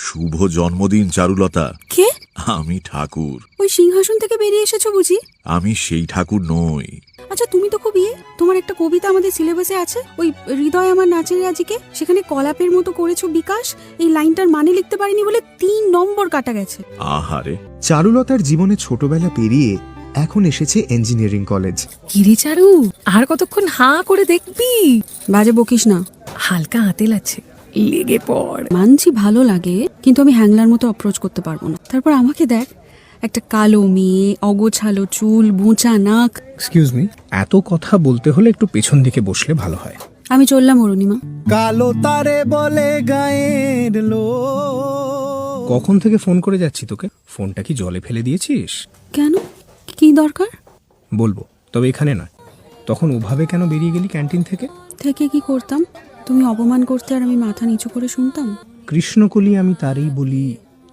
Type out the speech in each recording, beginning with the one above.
শুভ জন্মদিন চারুলতা। কে? আমি ঠাকুর। ওই সিংহাসন থেকে বেরিয়ে এসেছো বুঝি? আমি সেই ঠাকুর নই। আচ্ছা, তুমি তো খুব তোমার একটা কবিতা আমাদের সিলেবাসে আছে, ওই হৃদয় আমার নাচের রাজিকে, সেখানে কলাপের মতো করেছো বিকাশ, এই লাইনটার মানে লিখতে পারিনি বলে 3 নম্বর কাটা গেছে। আহারে। চারুলতার জীবনে ছোটবেলা পেরিয়ে এখন এসেছে ইঞ্জিনিয়ারিং কলেজ। কিরে চারু, আর কতক্ষণ হাঁ করে দেখবি? বাজে বকিস না। হালকা আতেল আছে, লেগে পড়। মানছি ভালো লাগে, কিন্তু আমি হ্যাংলার মতো অ্যাপ্রোচ করতে পারবো না। তারপর আমাকে দেখ, একটা কালো মেয়ে, অগোছালো চুল, বোঁচা নাক। এক্সকিউজ মি, এত কথা বলতে হলে একটু পেছন দিকে বসলে ভালো হয়। আমি চললাম অরুণিমা। কালো তারে বলে গায়ের লো। কখন থেকে ফোন করে যাচ্ছি তোকে, ফোনটা কি জলে ফেলে দিয়েছিস? কেন, কি দরকার? বলবো, তবে এখানে নয়। তখন ওভাবে কেন বেরিয়ে গেলি ক্যান্টিন থেকে? থেকে কি করতাম? তুমি অপমান করতে আর আমি মাথা নিচু করে শুনতাম। কৃষ্ণকলি আমি তারই বলি,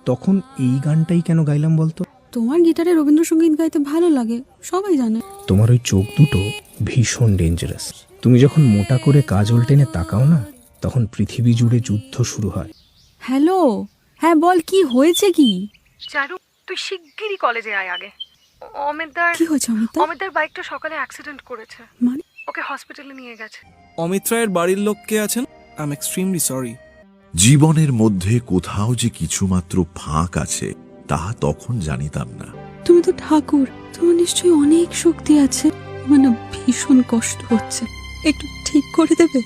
তখন এই গানটাই কেন গাইলাম বলতো? তোমার গিটারে রবীন্দ্রসঙ্গীত গাইতে ভালো লাগে, সবাই জানে। তোমার ওই চোখ দুটো ভীষণ ডেঞ্জারাস। তুমি যখন মোটা করে কাজল টেনে তাকাও না, তখন পৃথিবী জুড়ে যুদ্ধ শুরু হয়। হ্যালো, হ্যাঁ বল, কি হয়েছে? কি চারু, তুই শিগগিরই কলেজে আয় আগে। অমিতদার কি হয়েছে? অমিতদার বাইকটা সকালে অ্যাক্সিডেন্ট করেছে, মানে ওকে হসপিটালে নিয়ে গেছে। অমিত রায়ের বাড়ির লোক কে আছেন? I am extremely sorry. জীবনের মধ্যে কোথাও যে কিছুমাত্র ফাঁক আছে, তা তখন জানিতাম না। তুমি তো ঠাকুর, তোমার নিশ্চয়ই অনেক শক্তি আছে। মানে ভীষণ কষ্ট হচ্ছে, একটু ঠিক করে দেবে?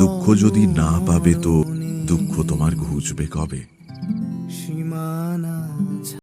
দুঃখ যদি না পাবে তো দুঃখ তোমার ঘুচবে কবে? সীমানা